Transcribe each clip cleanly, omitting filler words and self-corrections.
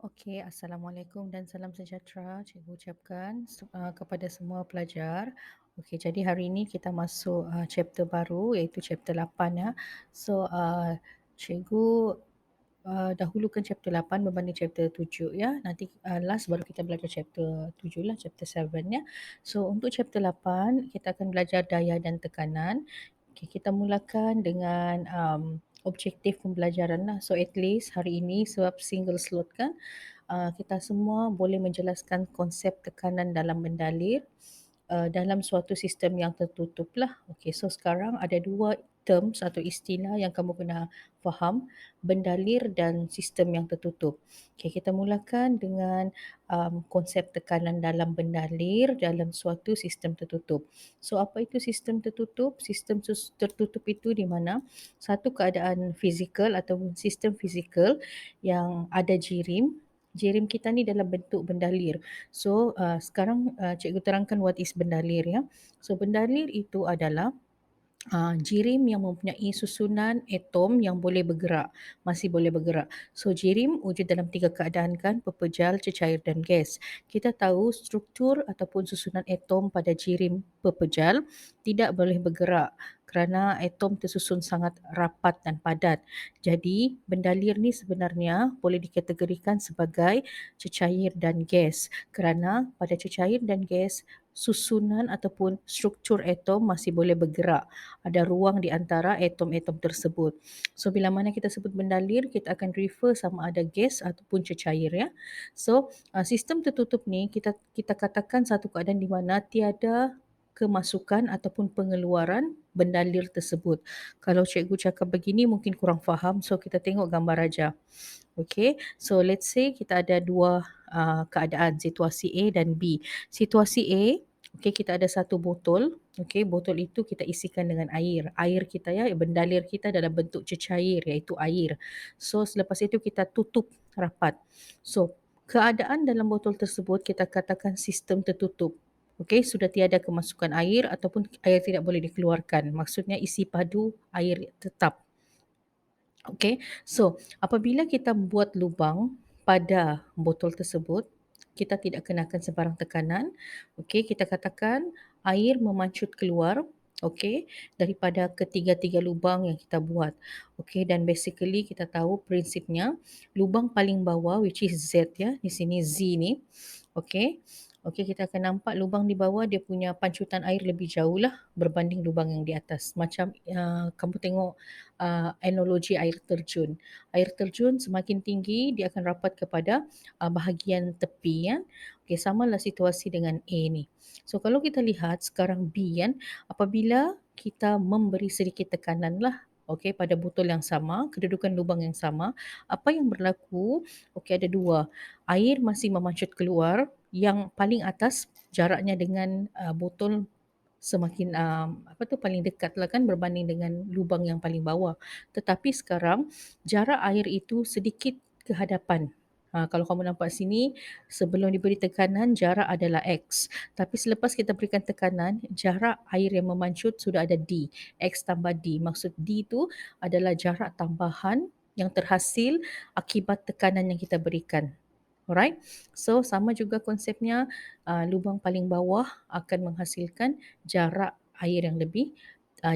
Okey, Assalamualaikum dan salam sejahtera cikgu ucapkan kepada semua pelajar. Okey, jadi hari ini kita masuk chapter baru iaitu chapter 8 ya. So, cikgu dahulukan chapter 8 berbanding chapter 7 ya. Nanti last baru kita belajar chapter 7 lah, chapter 7 ya. So, untuk chapter 8 kita akan belajar daya dan tekanan. Okey, kita mulakan dengan objektif pembelajaran lah. So, at least hari ini sebab single slot kan, kita semua boleh menjelaskan konsep tekanan dalam mendalir dalam suatu sistem yang tertutup lah. Okey, so sekarang ada dua terms atau istilah yang kamu kena faham, bendalir dan sistem yang tertutup. Okey, kita mulakan dengan konsep tekanan dalam bendalir dalam suatu sistem tertutup. So, apa itu sistem tertutup? Sistem tertutup itu di mana satu keadaan fizikal ataupun sistem fizikal yang ada jirim. Jirim kita ni dalam bentuk bendalir. So, sekarang cikgu terangkan what is bendalir ya. So, bendalir itu adalah jirim yang mempunyai susunan atom yang boleh bergerak, masih boleh bergerak. So, jirim wujud dalam tiga keadaan kan, pepejal, cecair dan gas. Kita tahu struktur ataupun susunan atom pada jirim pepejal tidak boleh bergerak kerana atom tersusun sangat rapat dan padat. Jadi, bendalir ni sebenarnya boleh dikategorikan sebagai cecair dan gas kerana pada cecair dan gas susunan ataupun struktur atom masih boleh bergerak, ada ruang di antara atom-atom tersebut. So, bila mana kita sebut bendalir, kita akan refer sama ada gas ataupun cecair ya. So, sistem tertutup ni kita katakan satu keadaan di mana tiada kemasukan ataupun pengeluaran bendalir tersebut. Kalau cikgu cakap begini mungkin kurang faham, so kita tengok gambar aja. Okay, so let's say kita ada dua keadaan, situasi A dan B. Situasi A, okay, kita ada satu botol. Okay, botol itu kita isikan dengan air. Air kita ya, bendalir kita dalam bentuk cecair iaitu air. So, selepas itu kita tutup rapat. So, keadaan dalam botol tersebut kita katakan sistem tertutup. Okay, sudah tiada kemasukan air ataupun air tidak boleh dikeluarkan. Maksudnya isi padu air tetap. Okey, so apabila kita buat lubang pada botol tersebut, kita tidak kenakan sebarang tekanan. Okey, kita katakan air memancut keluar, okey, daripada ketiga-tiga lubang yang kita buat. Okey, dan basically kita tahu prinsipnya lubang paling bawah which is Z ya, di sini Z ni. Okey. Okey, kita akan nampak lubang di bawah dia punya pancutan air lebih jauh lah berbanding lubang yang di atas. Macam kamu tengok analogi air terjun. Air terjun semakin tinggi dia akan rapat kepada bahagian tepi kan. Okey, samalah situasi dengan A ni. So kalau kita lihat sekarang B kan, apabila kita memberi sedikit tekanan lah, okey, pada botol yang sama, kedudukan lubang yang sama, apa yang berlaku? Okey, ada dua. Air masih memancut keluar, yang paling atas jaraknya dengan botol semakin apa tu paling dekat lah kan berbanding dengan lubang yang paling bawah. Tetapi sekarang jarak air itu sedikit ke hadapan. Kalau kamu nampak sini, sebelum diberi tekanan jarak adalah X. Tapi selepas kita berikan tekanan, jarak air yang memancut sudah ada D. X tambah D. Maksud D itu adalah jarak tambahan yang terhasil akibat tekanan yang kita berikan. Alright, so sama juga konsepnya, lubang paling bawah akan menghasilkan jarak air yang lebih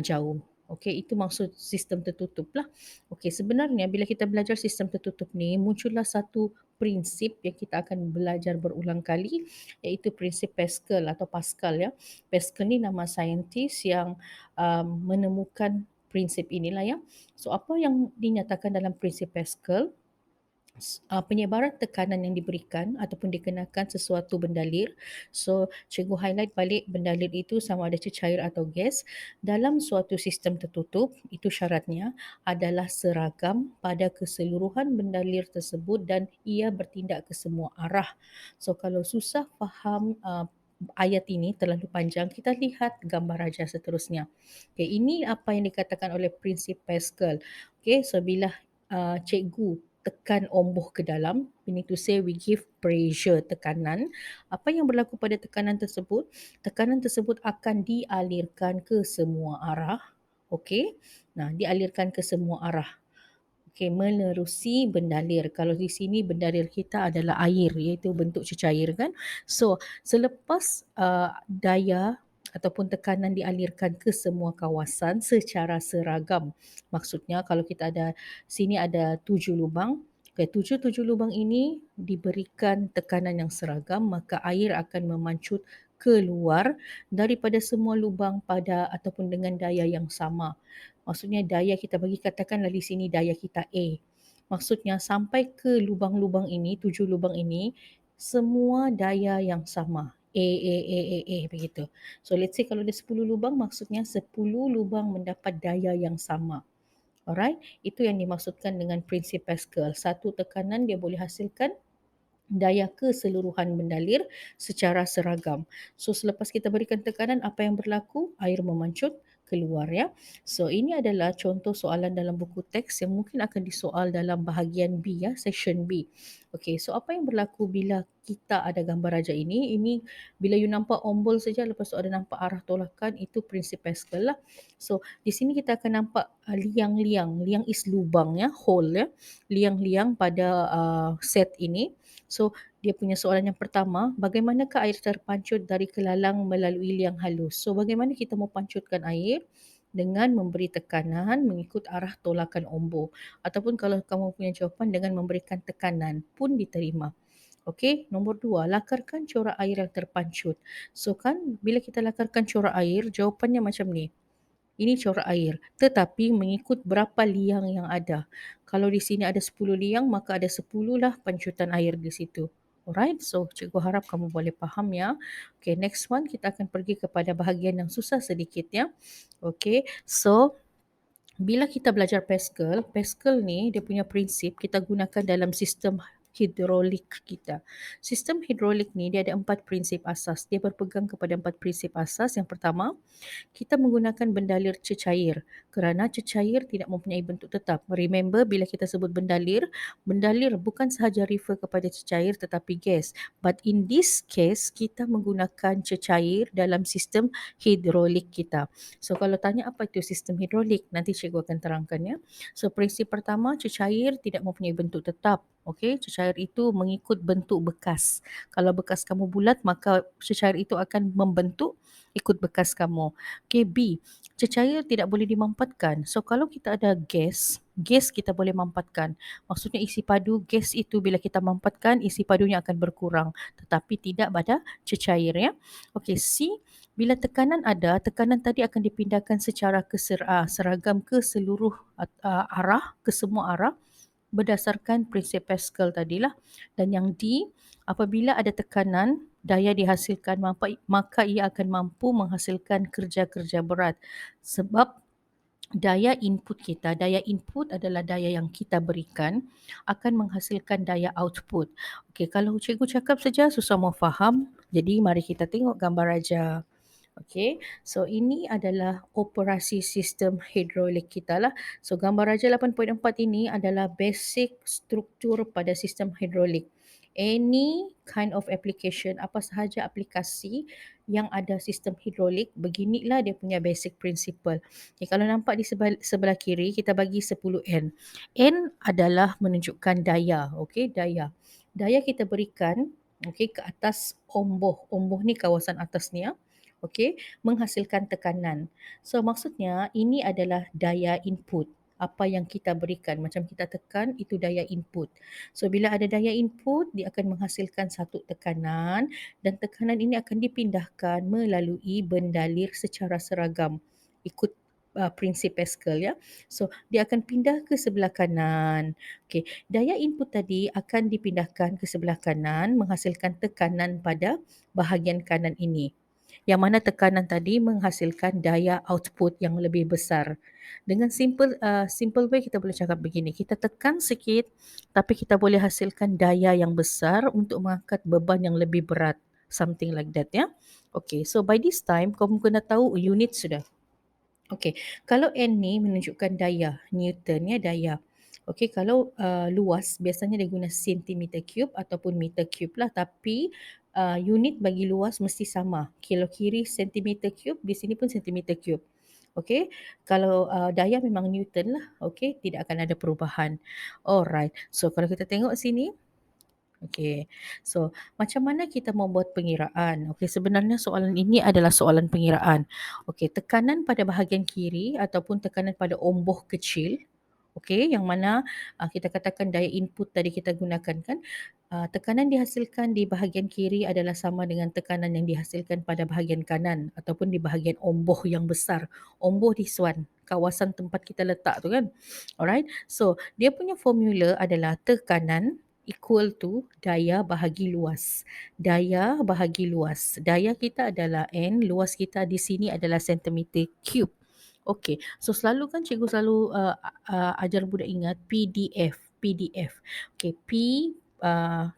jauh. Okey, itu maksud sistem tertutup lah. Okey, sebenarnya bila kita belajar sistem tertutup ni, muncullah satu prinsip yang kita akan belajar berulang kali, iaitu prinsip Pascal ya. Pascal ni nama saintis yang menemukan prinsip inilah ya. So, apa yang dinyatakan dalam prinsip Pascal? Penyebaran tekanan yang diberikan ataupun dikenakan sesuatu bendalir. So, cikgu highlight balik bendalir itu sama ada cecair atau gas dalam suatu sistem tertutup, itu syaratnya adalah seragam pada keseluruhan bendalir tersebut dan ia bertindak ke semua arah. So, kalau susah faham ayat ini terlalu panjang, kita lihat gambar aja seterusnya. Okay, ini apa yang dikatakan oleh prinsip Pascal. Okay, so bila cikgu tekan omboh ke dalam, we need to say we give pressure, tekanan. Apa yang berlaku pada tekanan tersebut? Tekanan tersebut akan dialirkan ke semua arah. Okey. Nah, dialirkan ke semua arah. Okey, menerusi bendalir. Kalau di sini bendalir kita adalah air, iaitu bentuk cecair kan. So, selepas daya ataupun tekanan dialirkan ke semua kawasan secara seragam. Maksudnya kalau kita ada sini ada 7 lubang. Okay, tujuh lubang ini diberikan tekanan yang seragam, maka air akan memancut keluar daripada semua lubang pada ataupun dengan daya yang sama. Maksudnya daya kita bagi katakanlah di sini daya kita A. Maksudnya sampai ke lubang-lubang ini, 7 lubang ini, semua daya yang sama. A begitu. So let's say kalau ada 10 lubang, maksudnya 10 lubang mendapat daya yang sama. Alright, itu yang dimaksudkan dengan prinsip Pascal. Satu tekanan dia boleh hasilkan daya keseluruhan mendalir secara seragam. So selepas kita berikan tekanan, apa yang berlaku? Air memancut keluar ya. So ini adalah contoh soalan dalam buku teks yang mungkin akan disoal dalam bahagian B ya, session B. Okay, so apa yang berlaku bila kita ada gambar raja ini? Ini bila you nampak ombol saja, lepas tu ada nampak arah tolakan, itu prinsip Pascal lah. So di sini kita akan nampak liang-liang. Liang is lubang ya, hole ya. Liang-liang pada set ini. So, dia punya soalan yang pertama, bagaimanakah air terpancut dari kelalang melalui liang halus? So, bagaimana kita mau pancutkan air? Dengan memberi tekanan mengikut arah tolakan ombor. Ataupun kalau kamu punya jawapan dengan memberikan tekanan pun diterima. Okey, nombor 2, lakarkan corak air yang terpancut. So kan bila kita lakarkan corak air, jawapannya macam ni. Ini corak air, tetapi mengikut berapa liang yang ada. Kalau di sini ada 10 liang, maka ada 10 lah pancutan air di situ. Alright, so cikgu harap kamu boleh faham ya. Okay, next one kita akan pergi kepada bahagian yang susah sedikit ya. Okay, so bila kita belajar Pascal, Pascal ni dia punya prinsip kita gunakan dalam sistem hidrolik kita. Sistem hidrolik ni dia ada 4 prinsip asas. Dia berpegang kepada 4 prinsip asas. Yang pertama, kita menggunakan bendalir cecair kerana cecair tidak mempunyai bentuk tetap. Remember bila kita sebut bendalir, bendalir bukan sahaja refer kepada cecair tetapi gas. But in this case, kita menggunakan cecair dalam sistem hidrolik kita. So kalau tanya apa itu sistem hidrolik, nanti cikgu akan terangkan ya. So prinsip pertama, cecair tidak mempunyai bentuk tetap. Okey, cecair itu mengikut bentuk bekas. Kalau bekas kamu bulat, maka cecair itu akan membentuk ikut bekas kamu. Okay, B. Cecair tidak boleh dimampatkan. So, kalau kita ada gas, gas kita boleh mampatkan. Maksudnya isi padu gas itu bila kita mampatkan, isi padunya akan berkurang. Tetapi tidak pada cecair ya. Okay, C. Bila tekanan ada, tekanan tadi akan dipindahkan secara seragam ke seluruh arah, ke semua arah berdasarkan prinsip Pascal tadilah. Dan yang D, apabila ada tekanan, daya dihasilkan maka ia akan mampu menghasilkan kerja-kerja berat. Sebab daya input kita, daya input adalah daya yang kita berikan akan menghasilkan daya output. Okey, kalau cikgu cakap saja susah mau faham. Jadi mari kita tengok gambar raja. Okey, so ini adalah operasi sistem hidrolik kita lah. So gambar raja 8.4 ini adalah basic struktur pada sistem hidrolik. Any kind of application, apa sahaja aplikasi yang ada sistem hidrolik, beginilah dia punya basic principle. Okay, kalau nampak di sebelah kiri, kita bagi 10N. N adalah menunjukkan daya, okay, daya. Daya kita berikan okay, ke atas omboh. Omboh ni kawasan atas ni ya. Okey, menghasilkan tekanan. So maksudnya ini adalah daya input. Apa yang kita berikan, macam kita tekan itu daya input. So bila ada daya input, dia akan menghasilkan satu tekanan dan tekanan ini akan dipindahkan melalui bendalir secara seragam ikut prinsip Pascal ya. So dia akan pindah ke sebelah kanan. Okey, daya input tadi akan dipindahkan ke sebelah kanan menghasilkan tekanan pada bahagian kanan ini. Yang mana tekanan tadi menghasilkan daya output yang lebih besar. Dengan simple way kita boleh cakap begini, kita tekan sikit tapi kita boleh hasilkan daya yang besar untuk mengangkat beban yang lebih berat. Something like that ya. Okay, so by this time kamu kena tahu unit sudah. Okey, kalau N ni menunjukkan daya, Newton ya daya. Okey, kalau luas biasanya dia guna sentimeter cube ataupun meter cube lah, tapi unit bagi luas mesti sama. Kalau kiri sentimeter cube, di sini pun sentimeter cube. Okey, kalau daya memang Newton lah, okey, tidak akan ada perubahan. Alright, so kalau kita tengok sini, okey, so macam mana kita membuat pengiraan? Okey, sebenarnya soalan ini adalah soalan pengiraan. Okey, tekanan pada bahagian kiri ataupun tekanan pada omboh kecil, okey, yang mana kita katakan daya input tadi kita gunakan kan, tekanan dihasilkan di bahagian kiri adalah sama dengan tekanan yang dihasilkan pada bahagian kanan ataupun di bahagian omboh yang besar. Omboh this one, kawasan tempat kita letak tu kan. Alright, so dia punya formula adalah tekanan equal to daya bahagi luas. Daya bahagi luas. Daya kita adalah N, luas kita di sini adalah sentimeter cube. Okey, so selalu kan cikgu selalu ajar budak ingat PDF. PDF. Okey, P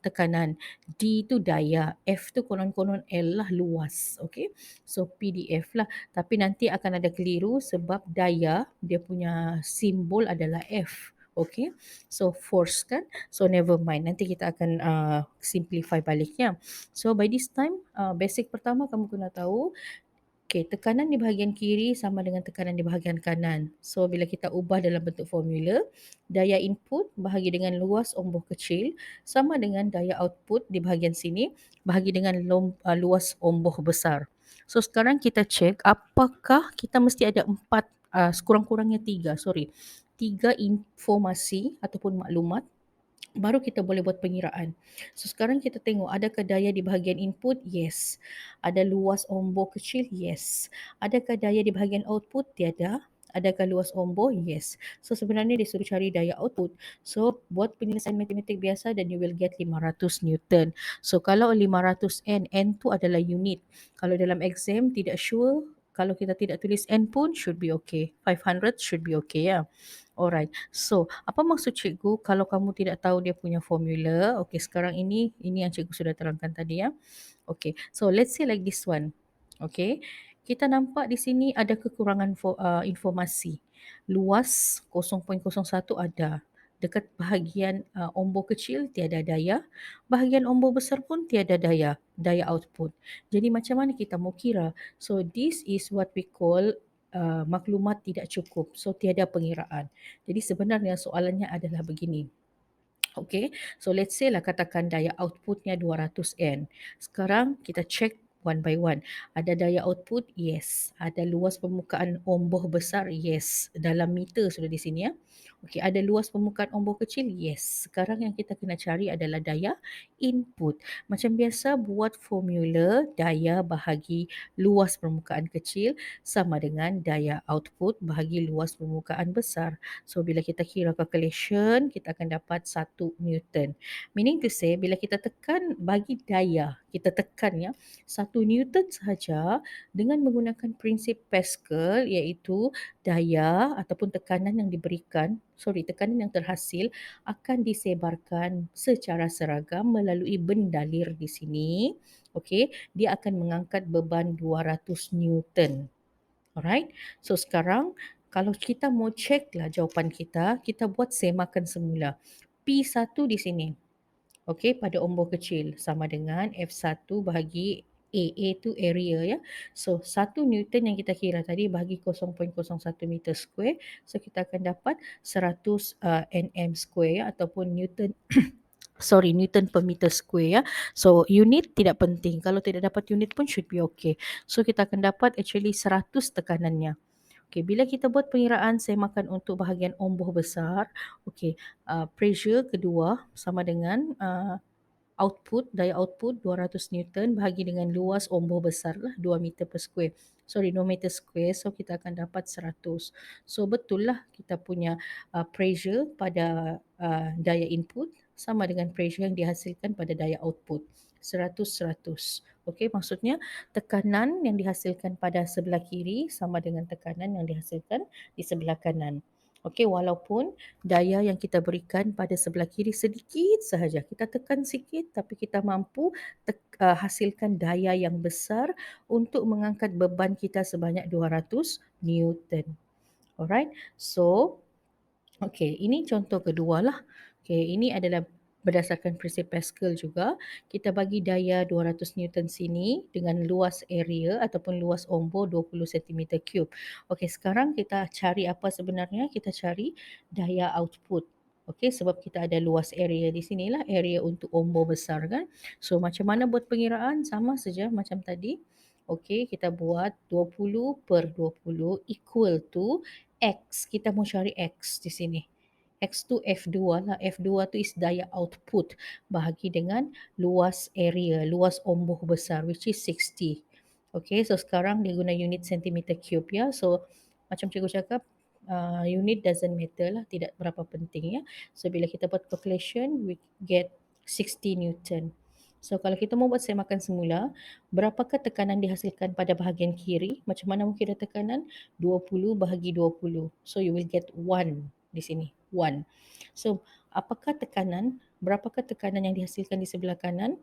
tekanan, D tu daya, F tu konon-konon L lah luas. Okey, so PDF lah. Tapi nanti akan ada keliru sebab daya dia punya simbol adalah F. Okey, so force kan, so never mind, nanti kita akan simplify baliknya. So by this time basic pertama kamu kena tahu, okey, tekanan di bahagian kiri sama dengan tekanan di bahagian kanan. So bila kita ubah dalam bentuk formula, daya input bahagi dengan luas omboh kecil sama dengan daya output di bahagian sini bahagi dengan luas omboh besar. So sekarang kita cek apakah kita mesti ada empat, sekurang-kurangnya tiga, tiga informasi ataupun maklumat baru kita boleh buat pengiraan. So sekarang kita tengok adakah daya di bahagian input? Yes. Ada luas omboh kecil? Yes. Adakah daya di bahagian output? Tiada. Adakah luas omboh? Yes. So sebenarnya dia suruh cari daya output. So buat penyelesaian matematik biasa dan you will get 500 Newton. So kalau 500 N, N tu adalah unit. Kalau dalam exam tidak sure, kalau kita tidak tulis N pun should be okay. 500 should be okay ya. Alright. So, apa maksud cikgu kalau kamu tidak tahu dia punya formula? Okey, sekarang ini yang cikgu sudah terangkan tadi ya. Okey. So, let's say like this one. Okey. Kita nampak di sini ada kekurangan informasi. Luas 0.01 ada. Dekat bahagian omboh kecil tiada daya. Bahagian omboh besar pun tiada daya. Daya output. Jadi macam mana kita mau kira? So, this is what we call maklumat tidak cukup. So, tiada pengiraan. Jadi sebenarnya soalannya adalah begini. Okay, so let's say lah katakan daya outputnya 200 N. Sekarang kita check one by one. Ada daya output? Yes. Ada luas permukaan omboh besar? Yes. Dalam meter sudah di sini ya. Okey, ada luas permukaan omboh kecil? Yes. Sekarang yang kita kena cari adalah daya input. Macam biasa buat formula daya bahagi luas permukaan kecil sama dengan daya output bahagi luas permukaan besar. So bila kita kira calculation, kita akan dapat 1 Newton. Meaning to say, bila kita tekan bagi daya, kita tekan ya, 1 Newton sahaja dengan menggunakan prinsip Pascal iaitu daya ataupun tekanan yang tekanan yang terhasil akan disebarkan secara seragam melalui bendalir di sini. Okey, dia akan mengangkat beban 200 Newton. Alright. So sekarang kalau kita mau check lah jawapan kita buat semakan semula. P1 di sini. Okey, pada omboh kecil sama dengan F1 bahagi A tu area ya. So 1 Newton yang kita kira tadi bahagi 0.01 meter square. So kita akan dapat 100 Nm square ya, ataupun Newton Newton per meter square ya. So unit tidak penting. Kalau tidak dapat unit pun should be okay. So kita akan dapat actually 100 tekanannya. Okey, bila kita buat pengiraan semakan untuk bahagian omboh besar, okey, pressure kedua sama dengan daya output 200 Newton bahagi dengan luas omboh besar lah 2 meter per square. 2 meter square, so kita akan dapat 100. So betul lah kita punya pressure pada daya input sama dengan pressure yang dihasilkan pada daya output. 100. Okey, maksudnya tekanan yang dihasilkan pada sebelah kiri sama dengan tekanan yang dihasilkan di sebelah kanan. Okey, walaupun daya yang kita berikan pada sebelah kiri sedikit sahaja, kita tekan sikit tapi kita mampu hasilkan daya yang besar untuk mengangkat beban kita sebanyak 200 Newton. Alright, so okey, ini contoh kedua lah. Okey, ini adalah Berdasarkan prinsip Pascal juga, kita bagi daya 200 Newton sini dengan luas area ataupun luas ombor 20 cm cube. Okey, sekarang kita cari apa sebenarnya? Kita cari daya output. Okey, sebab kita ada luas area di sinilah, area untuk ombor besar kan. So, macam mana buat pengiraan? Sama saja macam tadi. Okey, kita buat 20 per 20 equal to X. Kita mau cari X di sini. X tu F2 lah. F2 tu is daya output bahagi dengan luas area, luas ombor besar which is 60. Okay, so sekarang dia guna unit centimeter cube ya. So macam cikgu cakap, unit doesn't matter lah, tidak berapa penting ya. So bila kita buat calculation, we get 60 Newton. So kalau kita mau buat semakan semula, berapakah tekanan dihasilkan pada bahagian kiri? Macam mana mungkin ada tekanan? 20 bahagi 20. So you will get 1 di sini. 1. So, berapakah tekanan yang dihasilkan di sebelah kanan?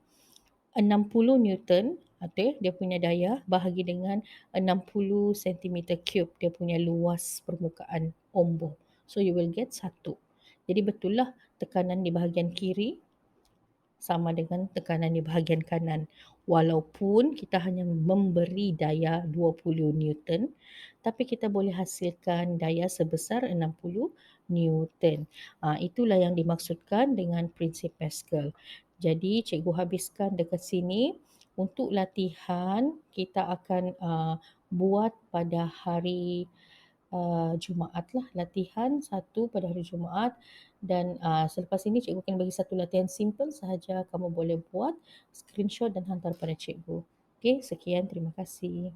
60 Newton, okay, dia punya daya bahagi dengan 60 cm cube, dia punya luas permukaan ombor. So, you will get 1. Jadi, betul lah tekanan di bahagian kiri sama dengan tekanan di bahagian kanan. Walaupun kita hanya memberi daya 20 Newton, tapi kita boleh hasilkan daya sebesar 60 Newton. Itulah yang dimaksudkan dengan prinsip Pascal. Jadi cikgu habiskan dekat sini. Untuk latihan kita akan buat pada hari Jumaat lah, latihan satu pada hari Jumaat, dan selepas ini cikgu akan bagi satu latihan simple sahaja, kamu boleh buat screenshot dan hantar pada cikgu. Okey, sekian, terima kasih.